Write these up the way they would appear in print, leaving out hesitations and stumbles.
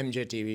MJ TV।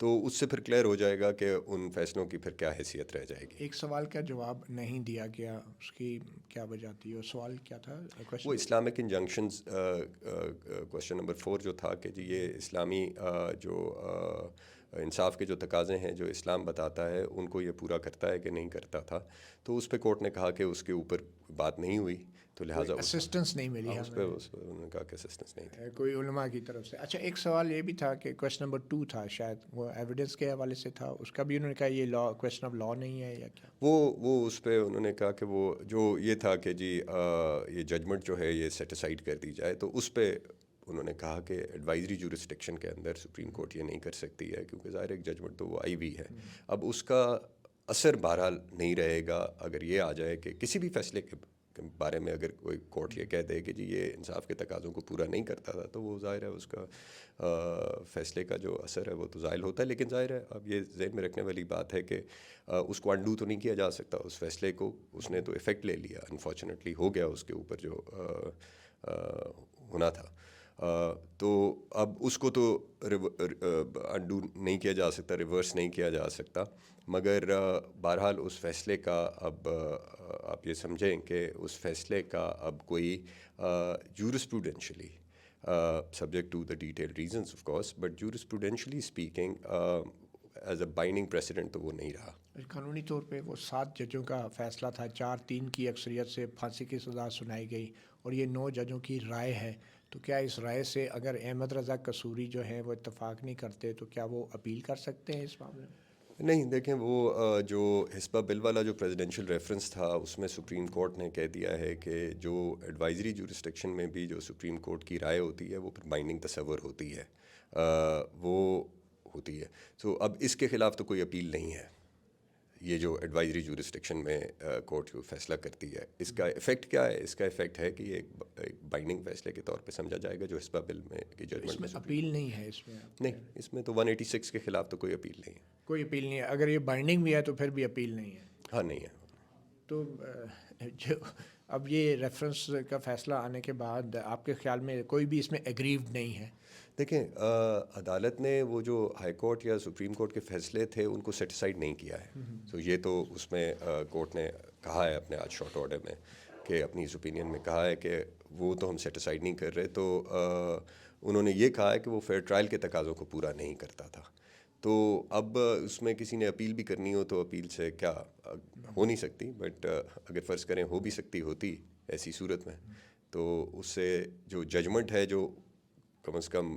تو اس سے پھر کلیئر ہو جائے گا کہ ان فیصلوں کی پھر کیا حیثیت رہ جائے گی. ایک سوال کا جواب نہیں دیا گیا، اس کی کیا وجہ تھی؟ اور سوال کیا تھا؟ وہ اسلامک انجنکشنز کوشچن نمبر 4 جو تھا کہ جی یہ اسلامی جو انصاف کے جو تقاضے ہیں جو اسلام بتاتا ہے ان کو یہ پورا کرتا ہے کہ نہیں کرتا تھا. تو اس پہ کورٹ نے کہا کہ اس کے اوپر بات نہیں ہوئی، تو لہٰذا اسسٹنس نہیں ملی اس پہ انہوں نے کہا کہ اسسٹنس نہیں تھی. کوئی علماء کی طرف سے. اچھا، ایک سوال یہ بھی تھا کہ کویشچن نمبر 2 تھا، شاید وہ ایویڈنس کے حوالے سے تھا، اس کا بھی انہوں نے کہا یہ لا کویشچن آف لا نہیں ہے یا کیا؟ وہ اس پہ انہوں نے کہا کہ وہ جو یہ تھا کہ جی یہ ججمنٹ جو ہے یہ سیٹ اسائڈ کر دی جائے. تو اس پہ انہوں نے کہا کہ ایڈوائزری جورسڈکشن کے اندر سپریم کورٹ یہ نہیں کر سکتی ہے، کیونکہ ظاہر ایک ججمنٹ تو وہ آئی ہوئی ہے. اب اس کا اثر بہرحال نہیں رہے گا اگر یہ آ جائے کہ کسی بھی فیصلے کے بارے میں اگر کوئی کورٹ یہ کہہ دے کہ جی یہ انصاف کے تقاضوں کو پورا نہیں کرتا تھا، تو وہ ظاہر ہے اس کا فیصلے کا جو اثر ہے وہ تو زائل ہوتا ہے. لیکن ظاہر ہے اب یہ ذہن میں رکھنے والی بات ہے کہ اس کو انڈو تو نہیں کیا جا سکتا. اس فیصلے کو اس نے تو افیکٹ لے لیا، انفارچونیٹلی ہو گیا اس کے اوپر جو ہونا تھا. تو اب اس کو تو انڈو نہیں کیا جا سکتا، ریورس نہیں کیا جا سکتا، مگر بہرحال اس فیصلے کا اب آپ یہ سمجھیں کہ اس فیصلے کا اب کوئی jurisprudentially subject to the detail reasons of course, but jurisprudentially speaking as a binding precedent تو وہ نہیں رہا. قانونی طور پہ وہ 7 ججوں کا فیصلہ تھا، 4-3 کی اکثریت سے پھانسی کی سزا سنائی گئی، اور یہ 9 ججوں کی رائے ہے. تو کیا اس رائے سے اگر احمد رضا قصوری جو ہیں وہ اتفاق نہیں کرتے تو کیا وہ اپیل کر سکتے ہیں اس معاملے میں؟ نہیں، دیکھیں وہ جو حسبہ بل والا جو پریزیڈنشیل ریفرنس تھا اس میں سپریم کورٹ نے کہہ دیا ہے کہ جو ایڈوائزری جورسڈکشن میں بھی جو سپریم کورٹ کی رائے ہوتی ہے وہ پھر بائنڈنگ تصور ہوتی ہے، وہ ہوتی ہے. تو اب اس کے خلاف تو کوئی اپیل نہیں ہے. یہ جو ایڈوائزری جورسڈکشن میں کورٹ جو فیصلہ کرتی ہے اس کا افیکٹ کیا ہے؟ اس کا افیکٹ ہے کہ یہ ایک بائنڈنگ فیصلے کے طور پہ سمجھا جائے گا جو حسبہ بل میں کی ججمنٹ اس میں اپیل نہیں ہے اس میں؟ نہیں، اس میں تو 186 کے خلاف تو کوئی اپیل نہیں ہے. کوئی اپیل نہیں ہے. اگر یہ بائنڈنگ بھی ہے تو پھر بھی اپیل نہیں ہے؟ ہاں، نہیں ہے. تو جو اب یہ ریفرنس کا فیصلہ آنے کے بعد آپ کے خیال میں کوئی بھی اس میں ایگریوڈ نہیں ہے؟ دیکھیں عدالت نے وہ جو ہائی کورٹ یا سپریم کورٹ کے فیصلے تھے ان کو سیٹسفائڈ نہیں کیا ہے. تو یہ تو اس میں کورٹ نے کہا ہے اپنے آج شارٹ آرڈر میں کہ اپنی اس اوپینین میں کہا ہے کہ وہ تو ہم سیٹسفائڈ نہیں کر رہے. تو انہوں نے یہ کہا ہے کہ وہ فیئر ٹرائل کے تقاضوں کو پورا نہیں کرتا تھا. تو اب اس میں کسی نے اپیل بھی کرنی ہو تو اپیل سے کیا ہو نہیں سکتی، بٹ اگر فرض کریں ہو بھی سکتی ہوتی ایسی صورت میں تو اس سے جو ججمنٹ ہے جو کم از کم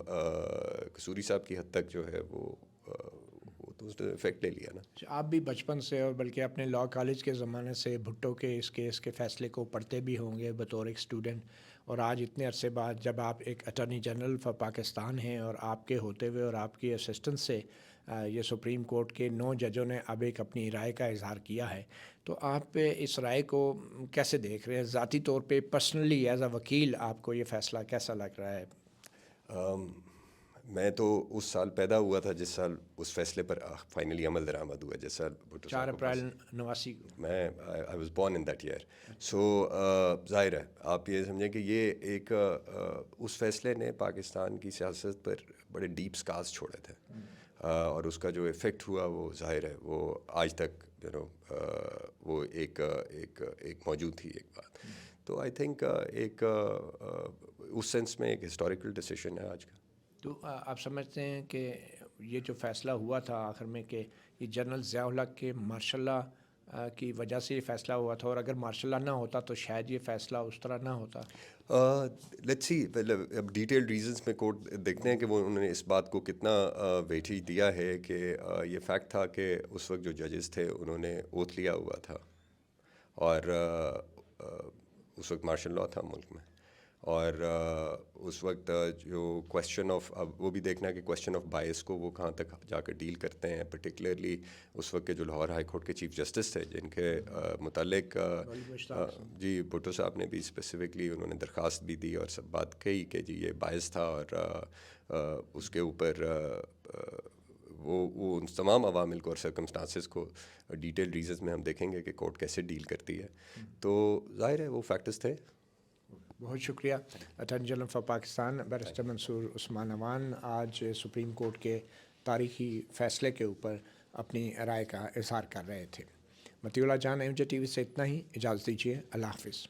قصوری صاحب کی حد تک جو ہے وہ تو اس نے افیکٹ لے لیا نا. آپ بھی بچپن سے اور بلکہ اپنے لاء کالج کے زمانے سے بھٹو کے اس کیس کے فیصلے کو پڑھتے بھی ہوں گے بطور ایک اسٹوڈنٹ، اور آج اتنے عرصے بعد جب آپ ایک اٹارنی جنرل فار پاکستان ہیں اور آپ کے ہوتے ہوئے اور آپ کی اسسٹنس سے یہ سپریم کورٹ کے 9 ججوں نے اب ایک اپنی رائے کا اظہار کیا ہے، تو آپ اس رائے کو کیسے دیکھ رہے ہیں؟ ذاتی طور پہ پرسنلی ایز اے وکیل آپ کو یہ فیصلہ کیسا لگ رہا ہے؟ میں تو اس سال پیدا ہوا تھا جس سال اس فیصلے پر فائنلی عمل درآمد ہوا، جس سال 4 اپریل 89 کو میں I was born in that year. So ظاہر ہے آپ یہ سمجھیں کہ یہ ایک اس فیصلے نے پاکستان کی سیاست پر بڑے ڈیپ سکارز چھوڑے تھے، اور اس کا جو افیکٹ ہوا وہ ظاہر ہے وہ آج تک وہ ایک موجود تھی ایک بات. تو آئی تھنک ایک اس سینس میں ایک ہسٹوریکل ڈیسیشن ہے آج کا. تو آپ سمجھتے ہیں کہ یہ جو فیصلہ ہوا تھا آخر میں کہ یہ جنرل ضیاء الحق کے مارشل لا کی وجہ سے یہ فیصلہ ہوا تھا، اور اگر مارشل لا نہ ہوتا تو شاید یہ فیصلہ اس طرح نہ ہوتا؟ لیٹس سی، اب ڈیٹیل ریزنس میں کورٹ دیکھتے ہیں کہ وہ انہوں نے اس بات کو کتنا ویٹیج دیا ہے. کہ یہ فیکٹ تھا کہ اس وقت جو ججز تھے انہوں نے اوتھ لیا ہوا تھا، اور اس وقت مارشل لا تھا ملک میں، اور اس وقت جو کویشچن آف، اب وہ بھی دیکھنا ہے کہ کویشچن آف بائس کو وہ کہاں تک جا کر ڈیل کرتے ہیں. پرٹیکولرلی اس وقت کے جو لاہور ہائی کورٹ کے چیف جسٹس تھے جن کے متعلق جی بھٹو صاحب نے بھی اسپیسیفکلی انہوں نے درخواست بھی دی اور سب بات کہی کہ جی یہ باعث تھا، اور اس کے اوپر وہ ان تمام عوامل کو اور سرکمسٹانسز کو ڈیٹیل ریزنز میں ہم دیکھیں گے کہ کورٹ کیسے ڈیل کرتی ہے. تو ظاہر ہے وہ فیکٹرز تھے. بہت شکریہ attorney general for Pakistan barrister Mansoor Usman Awan آج سپریم کورٹ کے تاریخی فیصلے کے اوپر اپنی رائے کا اظہار کر رہے تھے۔ مطیع اللہ جان، MJ TV سے اتنا ہی، اجازت دیجیے، اللہ حافظ۔